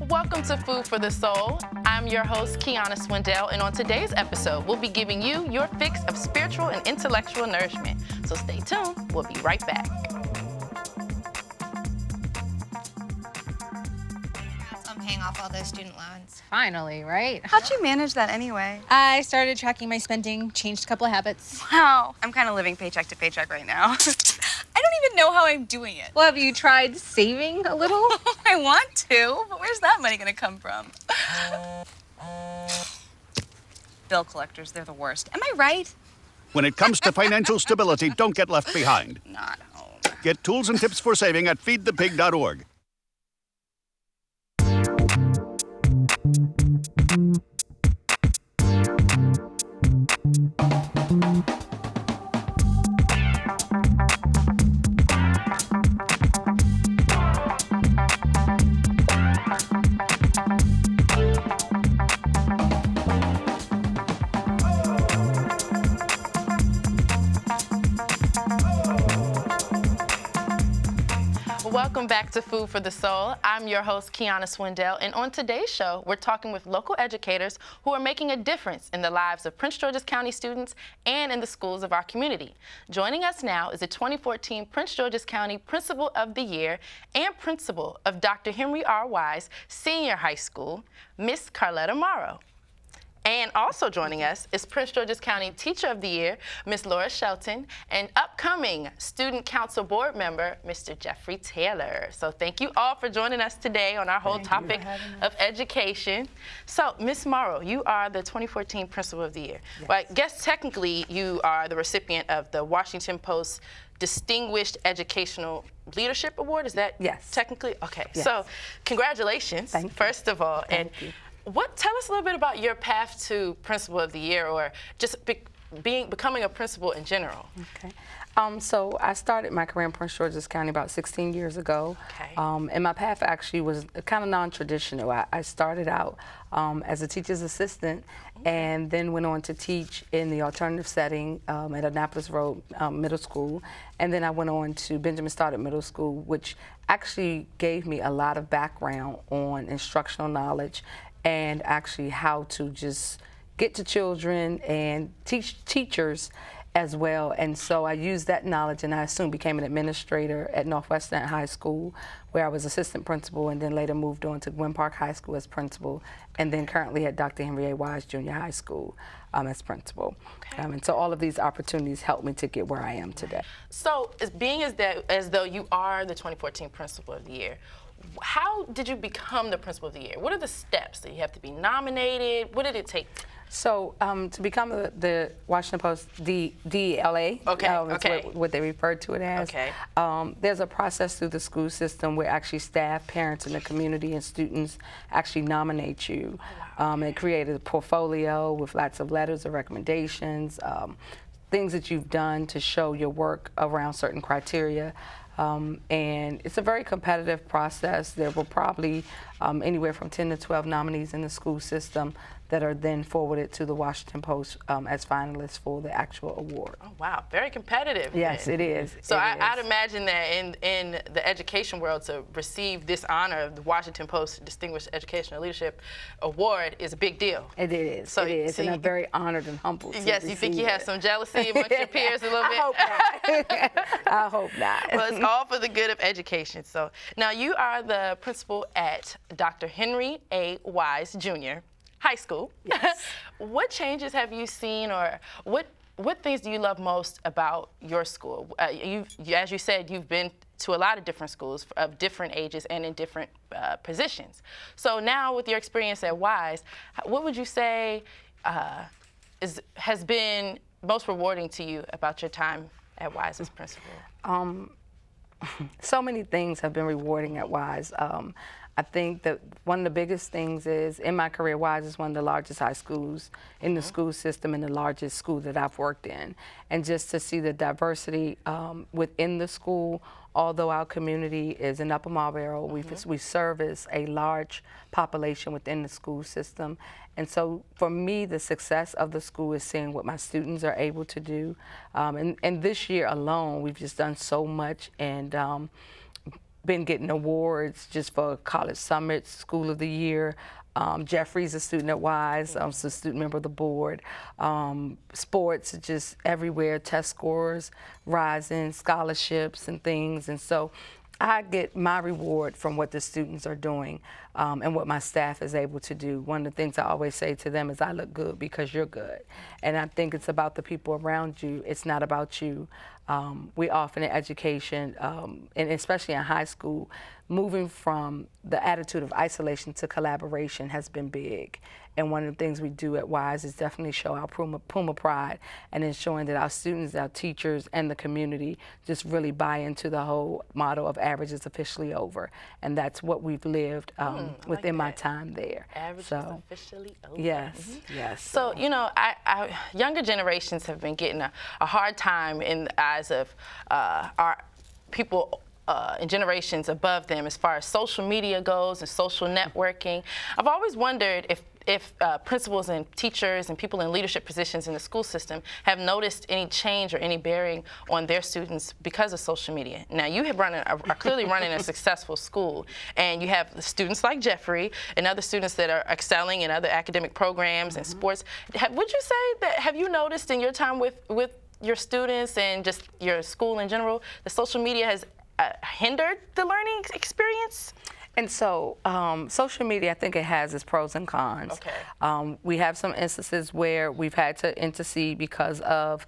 Welcome to Food for the Soul. I'm your host, Kiana Swindell, and on today's episode, we'll be giving you your fix of spiritual and intellectual nourishment. So stay tuned. We'll be right back. I'm paying off all those student loans. Finally, right? How'd you manage that anyway? I started tracking my spending, changed a couple of habits. Wow. I'm kind of living paycheck to paycheck right now. I don't even know how I'm doing it. Well, have you tried saving a little? I want to, but where's that money gonna come from? Bill collectors, they're the worst. Am I right? When it comes to financial stability, don't get left behind. Not home. Get tools and tips for saving at feedthepig.org. Welcome back to Food for the Soul. I'm your host, Kiana Swindell, and on today's show, we're talking with local educators who are making a difference in the lives of Prince George's County students and in the schools of our community. Joining us now is the 2014 Prince George's County Principal of the Year and Principal of Dr. Henry R. Wise Senior High School, Miss Carletta Morrow. And also joining us is Prince George's County Teacher of the Year, Ms. Laura Shelton, and upcoming Student Council Board Member, Mr. Jeffrey Taylor. So thank you all for joining us today on our whole topic of education. So, Ms. Morrow, you are the 2014 Principal of the Year. Yes. Well, I guess technically you are the recipient of the Washington Post Distinguished Educational Leadership Award. Is that technically? Okay, yes. So congratulations, first of all. Thank you. Tell us a little bit about your path to Principal of the Year, or just becoming a principal in general. Okay. So I started my career in Prince George's County about 16 years ago. Okay. And my path actually was kind of non-traditional. I started out as a teacher's assistant and then went on to teach in the alternative setting at Annapolis Road Middle School. And then I went on to Benjamin Stoddard Middle School, which actually gave me a lot of background on instructional knowledge and actually how to just get to children and teach teachers as well. And so I used that knowledge, and I soon became an administrator at Northwestern High School, where I was assistant principal, and then later moved on to Gwen Park High School as principal, and then currently at Dr. Henry A. Wise Junior High School as principal. Okay. And so all of these opportunities helped me to get where I am today. So being as though you are the 2014 Principal of the Year, how did you become the Principal of the Year? What are the steps? Do you have to be nominated? What did it take? So to become the Washington Post DLA, what they refer to it as, there's a process through the school system where actually staff, parents, and the community and students actually nominate you. And created a portfolio with lots of letters of recommendations, things that you've done to show your work around certain criteria. And it's a very competitive process. There will probably anywhere from 10 to 12 nominees in the school system that are then forwarded to the Washington Post as finalists for the actual award. Oh, wow. Very competitive. Yes, it is. So I'd imagine that in the education world, to receive this honor of the Washington Post Distinguished Educational Leadership Award is a big deal. It is. So, it is. And I'm very honored and humbled. Yes, you think you have some jealousy amongst your peers a little bit? I hope not. I hope not. Well, it's all for the good of education. So now you are the principal at Dr. Henry A. Wise Jr. High School. Yes. What changes have you seen, or what things do you love most about your school? As you said, you've been to a lot of different schools of different ages and in different positions. So now with your experience at Wise, what would you say has been most rewarding to you about your time at Wise as principal? So many things have been rewarding at Wise. I think that one of the biggest things is, in my career, Wise is one of the largest high schools in the school system and the largest school that I've worked in. And just to see the diversity within the school, although our community is in Upper Marlboro, we service a large population within the school system. And so for me, the success of the school is seeing what my students are able to do. And this year alone, we've just done so much, and been getting awards just for college summits, school of the year. Jeffrey's a student at Wise, so a student member of the board. Sports, just everywhere, test scores rising, scholarships and things. And so I get my reward from what the students are doing and what my staff is able to do. One of the things I always say to them is, I look good because you're good. And I think it's about the people around you. It's not about you. We often in education, and especially in high school, moving from the attitude of isolation to collaboration has been big. And one of the things we do at WISE is definitely show our Puma pride and ensuring that our students, our teachers, and the community just really buy into the whole motto of average is officially over. And that's what we've lived within my time there. Average is officially over. Yes, yes. So, you know, younger generations have been getting a hard time in the eyes of our people in generations above them as far as social media goes and social networking. I've always wondered if principals and teachers and people in leadership positions in the school system have noticed any change or any bearing on their students because of social media. Now, you have are clearly running a successful school, and you have students like Jeffrey and other students that are excelling in other academic programs and sports. Would you say that, have you noticed in your time with your students and just your school in general, that social media has hindered the learning experience? And so social media, I think it has its pros and cons. Okay. We have some instances where we've had to intercede because of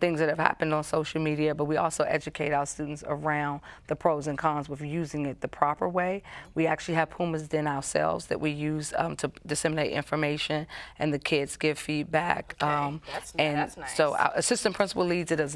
things that have happened on social media, but we also educate our students around the pros and cons with using it the proper way. We actually have Puma's Den ourselves that we use to disseminate information, and the kids give feedback. Okay. That's nice. So our assistant principal leads it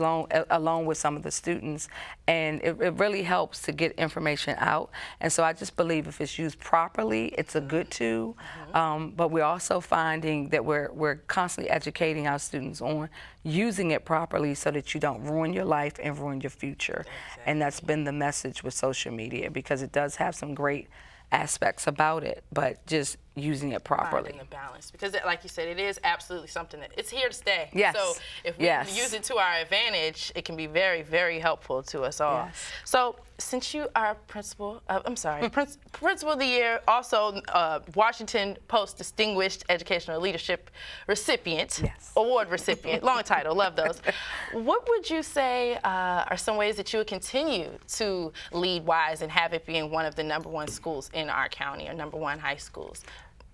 along with some of the students, and it really helps to get information out. And so I just believe if it's used properly, it's a good tool. But we're also finding that we're constantly educating our students on using it properly so that you don't ruin your life and ruin your future. Exactly. And that's been the message with social media, because it does have some great aspects about it, but just using it properly. Finding the balance, because like you said, it is absolutely something that it's here to stay. Yes. So if we use it to our advantage, it can be very, very helpful to us all. Yes. So since you are principal of the year, also Washington Post Distinguished Educational Leadership recipient, award recipient, long title, love those. What would you say are some ways that you would continue to lead WISE and have it being one of the #1 schools in our county, or #1 high schools?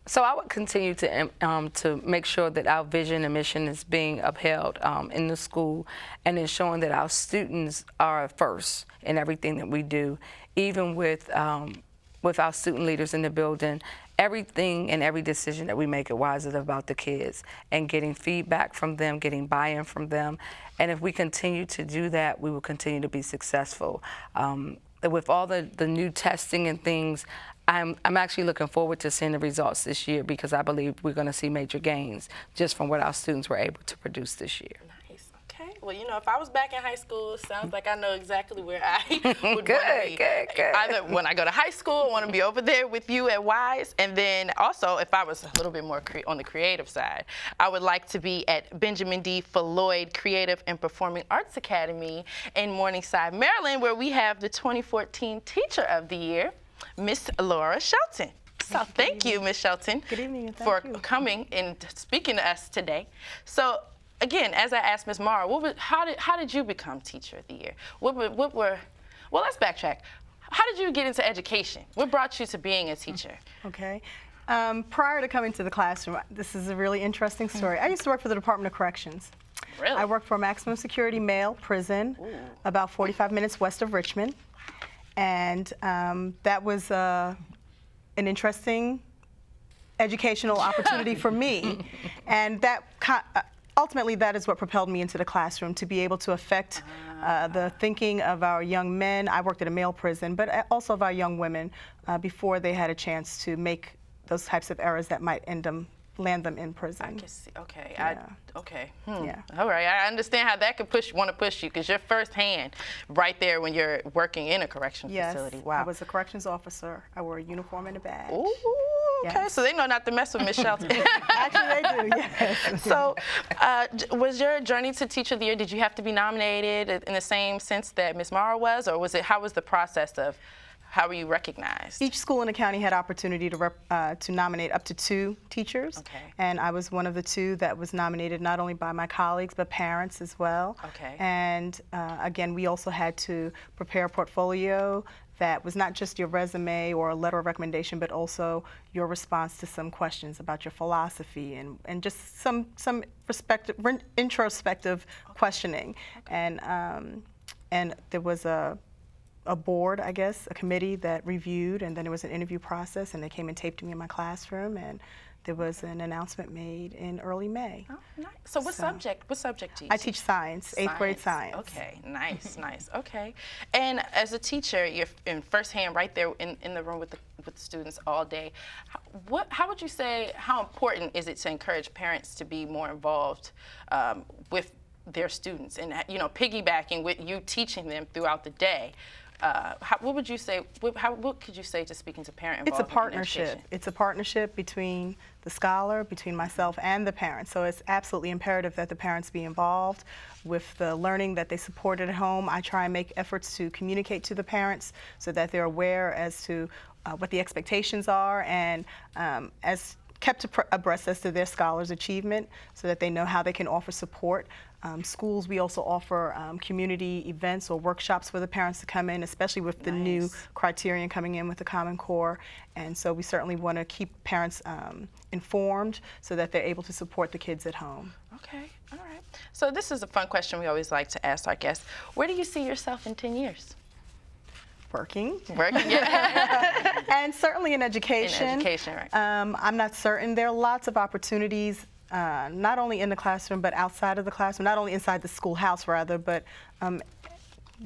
So I would continue to make sure that our vision and mission is being upheld in the school, and ensuring that our students are first in everything that we do, even with our student leaders in the building. Everything and every decision that we make at WISE is about the kids and getting feedback from them, getting buy-in from them. And if we continue to do that, we will continue to be successful. With all the new testing and things, I'm actually looking forward to seeing the results this year, because I believe we're going to see major gains just from what our students were able to produce this year. Nice. Okay. Well, you know, if I was back in high school, it sounds like I know exactly where I would want to be. Good. Either when I go to high school, I want to be over there with you at WISE, and then also if I was a little bit more on the creative side, I would like to be at Benjamin D. Floyd Creative and Performing Arts Academy in Morningside, Maryland, where we have the 2014 Teacher of the Year, Miss Laura Shelton. So thank you, Miss Shelton, for coming and speaking to us today. So again, as I asked Miss Mara, how did you become Teacher of the Year? Well, let's backtrack. How did you get into education? What brought you to being a teacher? Okay. Prior to coming to the classroom, this is a really interesting story. I used to work for the Department of Corrections. Really? I worked for a maximum security male prison about 45 minutes west of Richmond. And that was an interesting educational opportunity for me. And that ultimately, that is what propelled me into the classroom, to be able to affect the thinking of our young men. I worked at a male prison, but also of our young women before they had a chance to make those types of errors that might land them in prison. I can see. Okay. Yeah. Yeah. All right. I understand how that could want to push you, because you're firsthand right there when you're working in a corrections facility. Wow. I was a corrections officer. I wore a uniform and a badge. Ooh, okay. Yes. So they know not to mess with Miss Shelton. Actually, they do, yes. So was your journey to Teacher of the Year, did you have to be nominated in the same sense that Miss Mara was, or how was the process of how were you recognized? Each school in the county had opportunity to nominate up to 2 teachers. Okay. And I was one of the 2 that was nominated not only by my colleagues, but parents as well. Okay. And again, we also had to prepare a portfolio that was not just your resume or a letter of recommendation, but also your response to some questions about your philosophy and just some introspective questioning. And there was a board, I guess, a committee that reviewed, and then there was an interview process, and they came and taped me in my classroom, and there was an announcement made in early May. Oh, nice. So what subject do you I teach? teach science, 8th grade science. Okay, nice, nice. Okay. And as a teacher, you're in firsthand right there in the room with the students all day. How would you say, how important is it to encourage parents to be more involved with their students and, you know, piggybacking with you teaching them throughout the day? What would you say? What could you say to speaking to parent involvement? It's a partnership. It's a partnership between the scholar, between myself and the parents. So it's absolutely imperative that the parents be involved with the learning that they supported at home. I try and make efforts to communicate to the parents so that they're aware as to what the expectations are and as kept abreast as to their scholars' achievement so that they know how they can offer support. Schools, we also offer community events or workshops for the parents to come in, especially with the new criterion coming in with the Common Core. And so we certainly want to keep parents informed so that they're able to support the kids at home. Okay, all right. So this is a fun question we always like to ask our guests. Where do you see yourself in 10 years? Working. Working, yeah. And certainly in education. In education, right. I'm not certain. There are lots of opportunities, not only in the classroom, but outside of the classroom, not only inside the schoolhouse, rather, but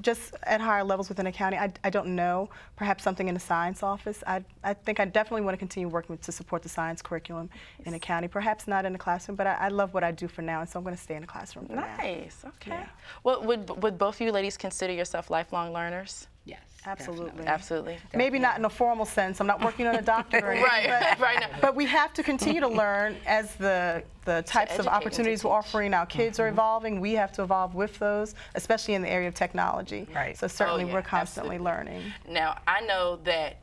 just at higher levels within the county. I don't know. Perhaps something in the science office. I think I definitely want to continue working to support the science curriculum in the county. Perhaps not in the classroom, but I love what I do for now, and so I'm going to stay in the classroom for now. Nice, okay. Yeah. Well, would both of you ladies consider yourself lifelong learners? Yes. Absolutely. Absolutely. Maybe not in a formal sense. I'm not working on a doctorate or anything, Right, right now. but we have to continue to learn as the types of educate and opportunities to we're teach. offering our kids are evolving. We have to evolve with those, especially in the area of technology. Right. So certainly Oh, yeah, we're constantly absolutely. learning. Now, I know that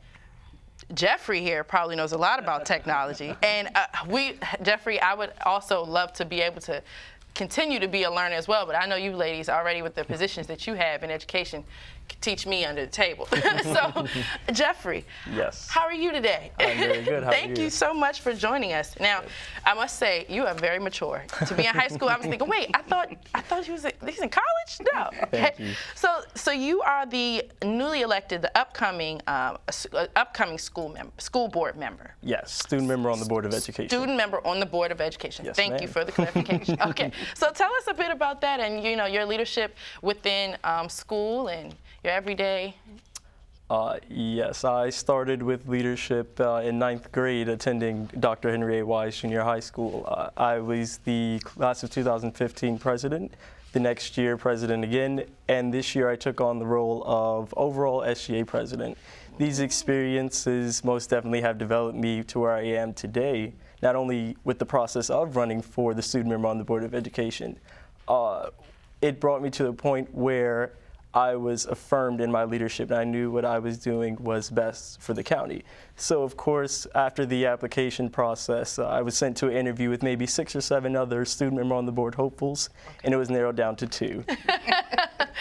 Jeffrey here probably knows a lot about technology. And Jeffrey, I would also love to be able to continue to be a learner as well, but I know you ladies already with the positions that you have in education can teach me under the table. So, Jeffrey, yes. How are you today? I'm very good. How Thank are you? you so much for joining us. Now, I must say, you are very mature. To be in high school, I was thinking, wait, I thought he's in college? No. Thank you. So you are the newly elected, the upcoming school board member. Yes, student member on the Board of Education. Student member on the Board of Education. Yes, Thank you for the clarification. Okay, so tell us a bit about that and your leadership within school and your everyday. Yes, I started with leadership in 9th grade attending Dr. Henry A. Wise Junior High School. I was the class of 2015 president, the next year president again, and this year I took on the role of overall SGA president. These experiences most definitely have developed me to where I am today, not only with the process of running for the student member on the Board of Education. It brought me to the point where I was affirmed in my leadership, and I knew what I was doing was best for the county. So, of course, after the application process, I was sent to an interview with maybe 6 or 7 other student member on the board hopefuls, and it was narrowed down to 2.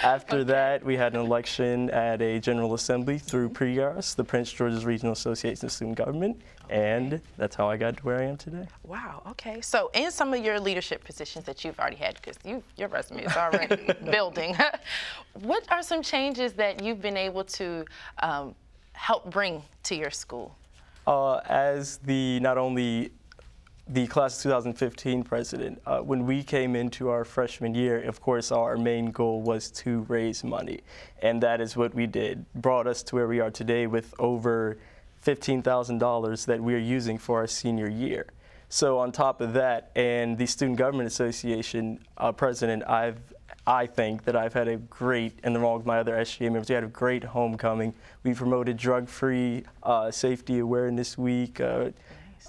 After that, we had an election at a General Assembly through PRIARS, the Prince George's Regional Association of Student Government, and that's how I got to where I am today. Wow, okay. So in some of your leadership positions that you've already had, because your resume is already building, what are some changes that you've been able to help bring to your school? As not only the class of 2015 president, when we came into our freshman year, of course, our main goal was to raise money. And that is what we did. Brought us to where we are today with over $15,000 that we are using for our senior year. So on top of that, and the Student Government Association president, I think that I've had a great, and along with my other SGA members, we had a great homecoming. We promoted drug-free safety awareness week.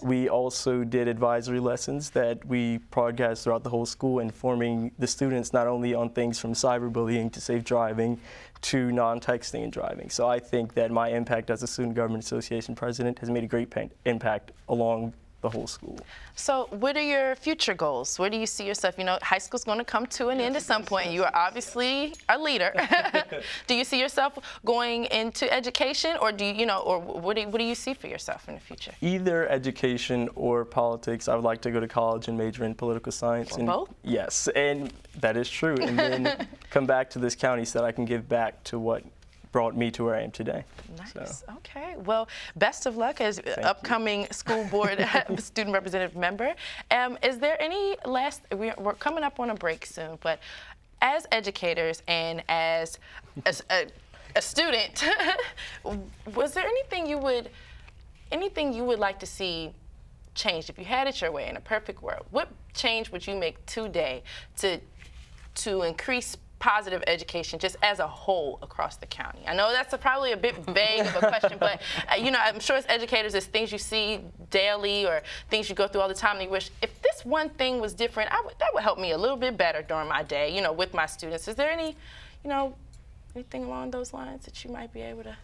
We also did advisory lessons that we broadcast throughout the whole school, informing the students not only on things from cyberbullying to safe driving to non-texting and driving. So I think that my impact as a Student Government Association president has made a great impact along the whole school. So what are your future goals? Where do you see yourself? You know, high school's going to come to an end at some point. You are obviously a leader. Do you see yourself going into education, or do you know, or what do you see for yourself in the future? Either education or politics. I would like to go to college and major in political science. Or both? Yes, and that is true. And then come back to this county so that I can give back to what brought me to where I am today. Nice. So. Okay. Well, best of luck as upcoming school board student representative member. Is there any last? We're coming up on a break soon, but as educators and as a student, was there anything you would like to see changed if you had it your way in a perfect world? What change would you make today to increase positive education just as a whole across the county? I know that's probably a bit vague of a question, but you know, I'm sure as educators there's things you see daily or things you go through all the time and you wish if this one thing was different, that would help me a little bit better during my day, you know, with my students. Is there any, you know, anything along those lines that you might be able to?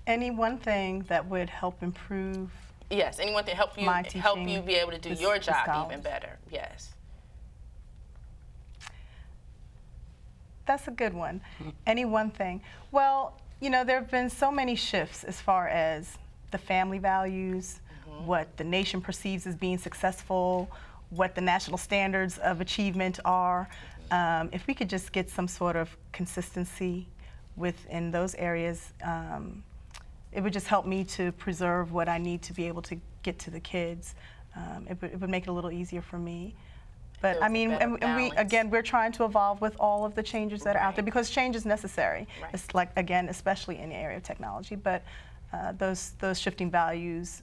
Any one thing that would help improve? Yes, anyone to help you be able to do your job even better. Yes. That's a good one. Any one thing. Well, you know, there have been so many shifts as far as the family values, what the nation perceives as being successful, what the national standards of achievement are. If we could just get some sort of consistency within those areas, it would just help me to preserve what I need to be able to get to the kids. It would make it a little easier for me. But I mean, we're trying to evolve with all of the changes that are out there because change is necessary. Right. It's like, again, especially in the area of technology, but those shifting values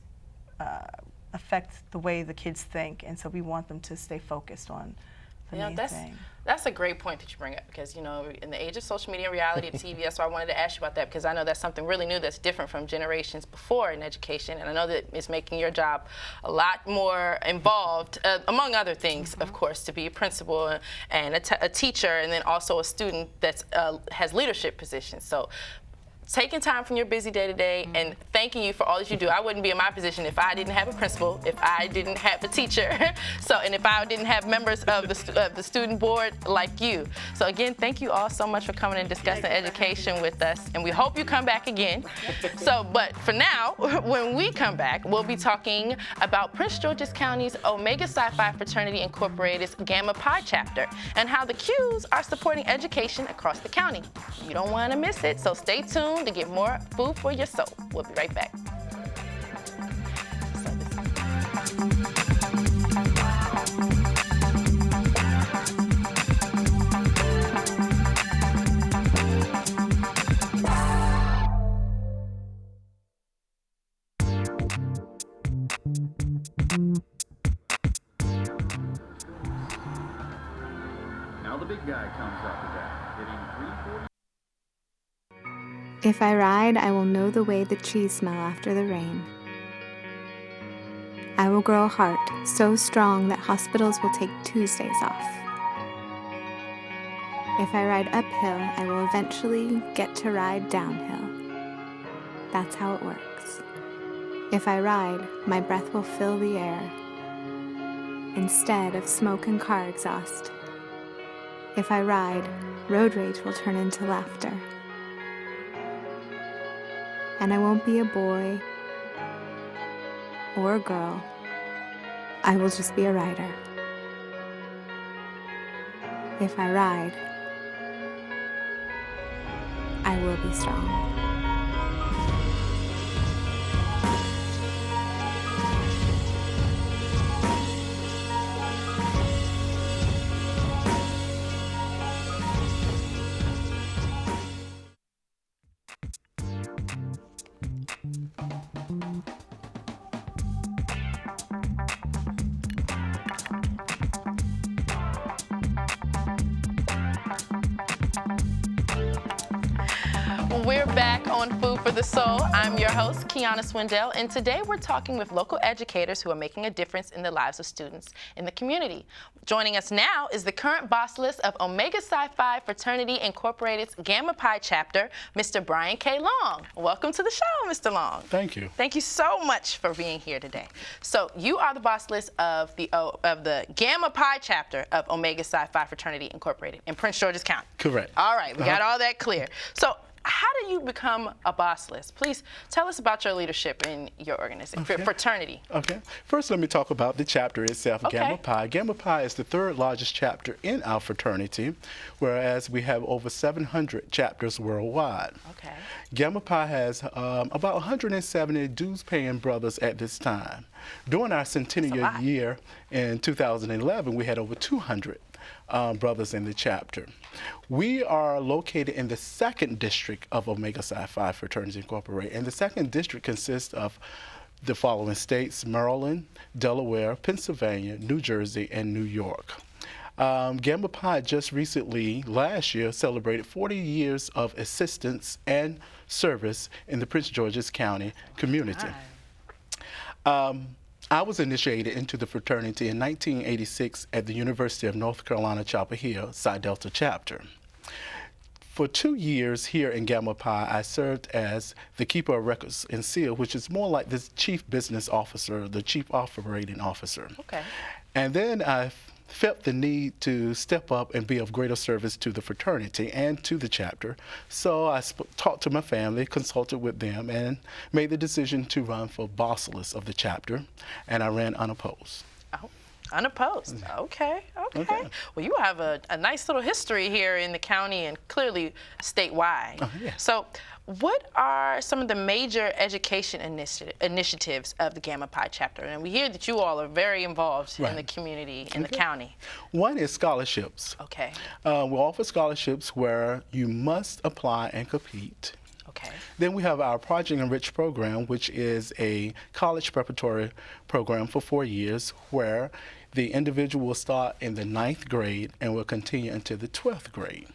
affect the way the kids think, and so we want them to stay focused on the main thing. That's a great point that you bring up because, you know, in the age of social media and reality TV, that's why I wanted to ask you about that because I know that's something really new that's different from generations before in education, and I know that it's making your job a lot more involved, among other things, of course, to be a principal and a teacher and then also a student that has leadership positions. So taking time from your busy day-to-day and thanking you for all that you do. I wouldn't be in my position if I didn't have a principal, if I didn't have a teacher, and if I didn't have members of the student board like you. So again, thank you all so much for coming and discussing education with us, and we hope you come back again. But for now, when we come back, we'll be talking about Prince George's County's Omega Psi Phi Fraternity Incorporated's Gamma Pi chapter and how the Qs are supporting education across the county. You don't want to miss it, so stay tuned to get more food for your soul. We'll be right back. Now the big guy comes after that, hitting 340. If I ride, I will know the way the trees smell after the rain. I will grow a heart so strong that hospitals will take Tuesdays off. If I ride uphill, I will eventually get to ride downhill. That's how it works. If I ride, my breath will fill the air instead of smoke and car exhaust. If I ride, road rage will turn into laughter. And I won't be a boy or a girl. I will just be a rider. If I ride, I will be strong. We're back on Food for the Soul. I'm your host, Kiana Swindell, and today we're talking with local educators who are making a difference in the lives of students in the community. Joining us now is the current boss list of Omega Psi Phi Fraternity Incorporated's Gamma Pi chapter, Mr. Brian K. Long. Welcome to the show, Mr. Long. Thank you. Thank you so much for being here today. So you are the boss list of the Gamma Pi chapter of Omega Psi Phi Fraternity Incorporated in Prince George's County. Correct. All right, we got all that clear. So how do you become a boss list? Please tell us about your leadership in your organization, fraternity. Okay. First, let me talk about the chapter itself, Gamma Pi. Gamma Pi is the third largest chapter in our fraternity, whereas we have over 700 chapters worldwide. Okay. Gamma Pi has about 170 dues-paying brothers at this time. During our centennial year in 2011, we had over 200 brothers in the chapter. We are located in the 2nd district of Omega Psi Phi Fraternity Incorporated, and the 2nd district consists of the following states: Maryland, Delaware, Pennsylvania, New Jersey, and New York. Gamma Pi just recently, last year, celebrated 40 years of assistance and service in the Prince George's County community. I was initiated into the fraternity in 1986 at the University of North Carolina, Chapel Hill, Psi Delta chapter. For 2 years here in Gamma Pi, I served as the keeper of records in SEAL, which is more like the chief business officer, the chief operating officer. Okay. And then I felt the need to step up and be of greater service to the fraternity and to the chapter. So I talked to my family, consulted with them, and made the decision to run for boss list of the chapter, and I ran unopposed. Oh, unopposed. Okay. Well, you have a nice little history here in the county and clearly statewide. Yeah. So what are some of the major education initiatives of the Gamma Pi chapter? And we hear that you all are very involved in the community, in the county. One is scholarships. Okay. We offer scholarships where you must apply and compete. Okay. Then we have our Project Enrich program, which is a college preparatory program for 4 years, where the individual will start in the 9th grade and will continue into the 12th grade.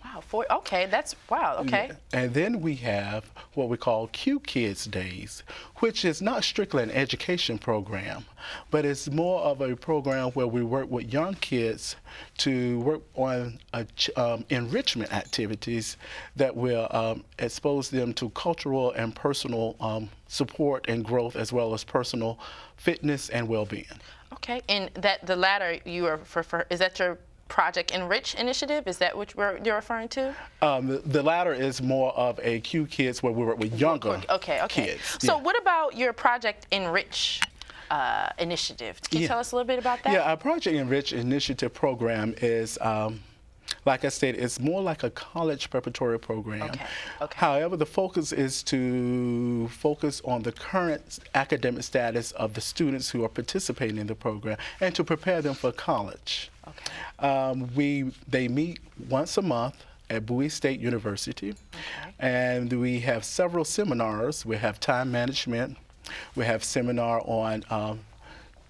Wow, okay. Yeah. And then we have what we call Q Kids Days, which is not strictly an education program, but it's more of a program where we work with young kids to work on enrichment activities that will expose them to cultural and personal support and growth, as well as personal fitness and well-being. Okay, and the latter you are is that your Project Enrich initiative? Is that what you're referring to? The latter is more of a Q Kids where we work with younger kids. So what about your Project Enrich initiative? Can you tell us a little bit about that? Yeah, our Project Enrich initiative program is, like I said, it's more like a college preparatory program. However, the focus is to focus on the current academic status of the students who are participating in the program and to prepare them for college. They meet once a month at Bowie State University, and we have several seminars. We have time management. We have seminar on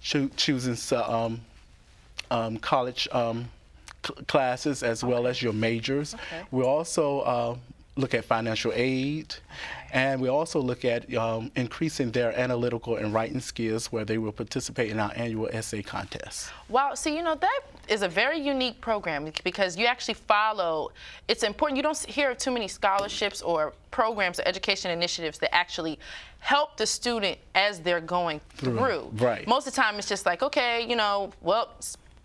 choosing college classes as well as your majors. We also look at financial aid, and we also look at increasing their analytical and writing skills, where they will participate in our annual essay contest. Wow, so you know, that is a very unique program because you actually follow, it's important, you don't hear too many scholarships or programs or education initiatives that actually help the student as they're going through. Right. Most of the time it's just like, okay, you know, well,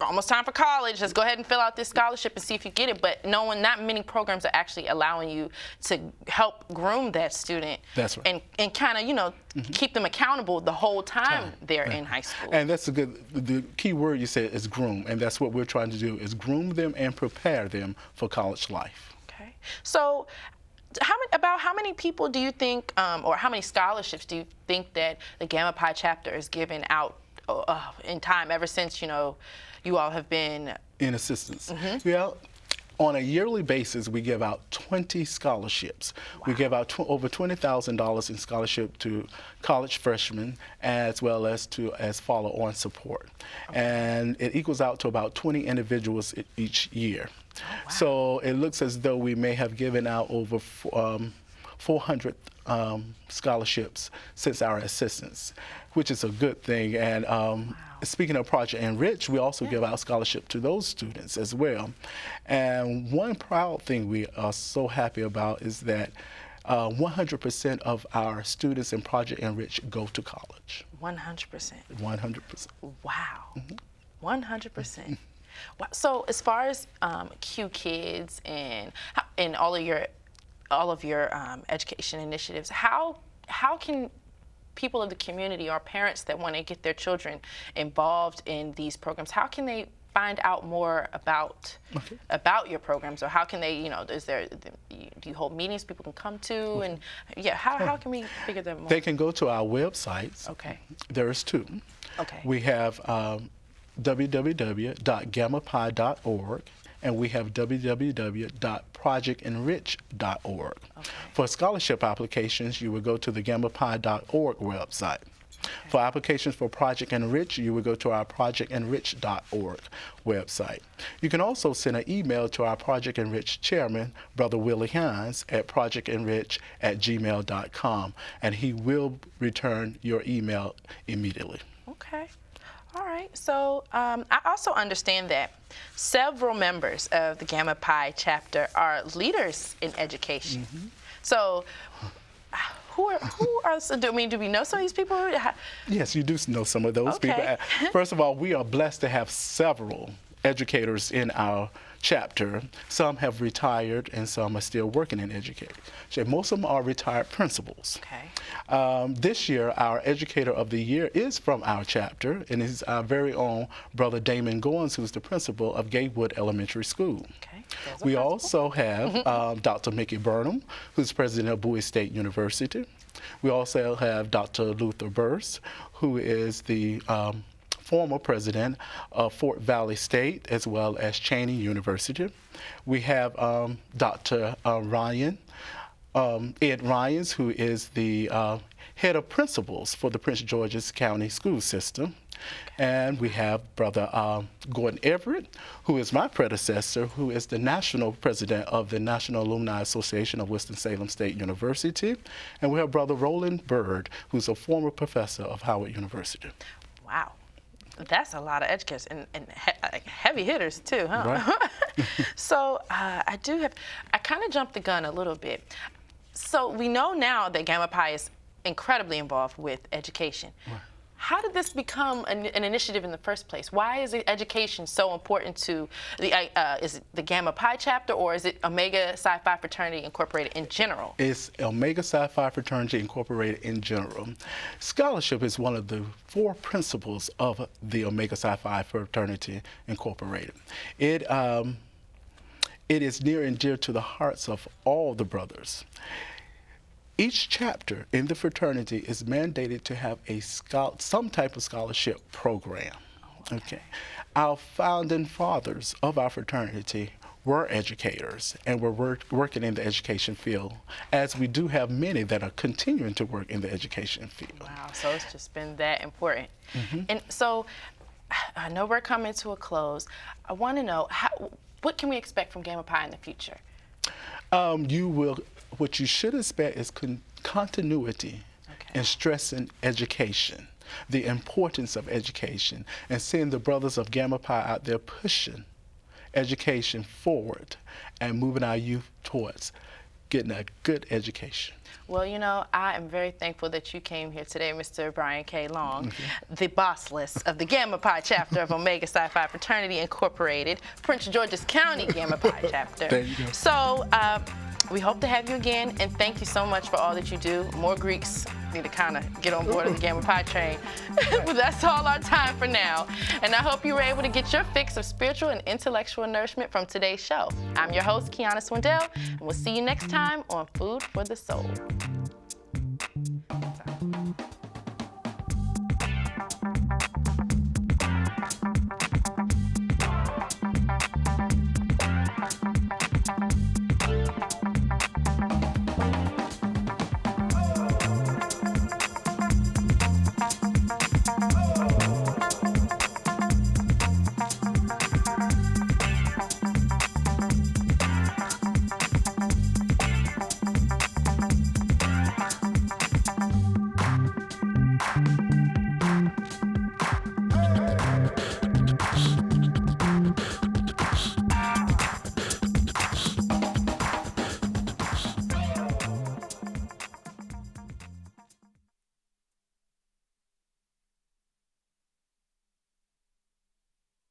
almost time for college, let's go ahead and fill out this scholarship and see if you get it, but not many programs are actually allowing you to help groom that student. That's right. And kind of, you know, keep them accountable the whole time they're in high school. And that's the key word you said is groom, and that's what we're trying to do, is groom them and prepare them for college life. Okay. So how many people do you think, or how many scholarships do you think that the Gamma Pi chapter is giving out in time, ever since, you know, you all have been in assistance? Yeah, on a yearly basis, we give out 20 scholarships. We give out over $20,000 in scholarship to college freshmen, as well as follow-on support. And it equals out to about 20 individuals each year. So it looks as though we may have given out over 400 scholarships since our assistance, which is a good thing. And speaking of Project Enrich, we also give out scholarship to those students as well. And one proud thing we are so happy about is that 100% of our students in Project Enrich go to college. 100%. 100%. Wow. 100%. Wow. So as far as Q Kids and all of your education initiatives, how can people of the community or parents that want to get their children involved in these programs, how can they find out more about your programs, or how can they, do you hold meetings people can come to, and how can we figure them out? They can go to our websites. Okay. There's two. Okay. We have www.gammapi.org, and we have www.projectenrich.org. Okay. For scholarship applications, you would go to the gammapi.org website. Okay. For applications for Project Enrich, you would go to our projectenrich.org website. You can also send an email to our Project Enrich chairman, Brother Willie Hines, at projectenrich@gmail.com, and he will return your email immediately. Okay. All right. So I also understand that several members of the Gamma Pi chapter are leaders in education. Mm-hmm. So who are do we know some of these people? Yes, you do know some of those people. First of all, we are blessed to have several educators in our chapter. Some have retired and some are still working in education. Most of them are retired principals. Okay. This year, our Educator of the Year is from our chapter, and is our very own Brother Damon Goins, who's the principal of Gatewood Elementary School. Okay. We also have Dr. Mickey Burnham, who's president of Bowie State University. We also have Dr. Luther Burse, who is the former president of Fort Valley State, as well as Cheney University. We have Dr. Ed Ryans, who is the head of principals for the Prince George's County school system. And we have Brother Gordon Everett, who is my predecessor, who is the national president of the National Alumni Association of Winston-Salem State University. And we have Brother Roland Bird, who's a former professor of Howard University. Wow. That's a lot of educators and heavy hitters too, huh? Right. So I kind of jumped the gun a little bit. So we know now that Gamma Pi is incredibly involved with education. Right. How did this become an initiative in the first place? Why is education so important to is it the Gamma Pi chapter, or is it Omega Psi Phi Fraternity Incorporated in general? It's Omega Psi Phi Fraternity Incorporated in general. Scholarship is one of the 4 principles of the Omega Psi Phi Fraternity Incorporated. It is near and dear to the hearts of all the brothers. Each chapter in the fraternity is mandated to have some type of scholarship program. Okay. Our founding fathers of our fraternity were educators and were working in the education field, as we do have many that are continuing to work in the education field. Wow, so it's just been that important. Mm-hmm. And so I know we're coming to a close. I want to know, what can we expect from Gamma Pi in the future? What you should expect is continuity and stressing education, the importance of education, and seeing the brothers of Gamma Pi out there pushing education forward and moving our youth towards getting a good education. Well, I am very thankful that you came here today, Mr. Brian K. Long, the boss list of the Gamma Pi chapter of Omega Psi Phi Fraternity Incorporated, Prince George's County Gamma Pi chapter. There you go. So we hope to have you again, and thank you so much for all that you do. More Greeks need to kind of get on board of the Gamma Pi train. But that's all our time for now. And I hope you were able to get your fix of spiritual and intellectual nourishment from today's show. I'm your host, Kiana Swindell, and we'll see you next time on Food for the Soul.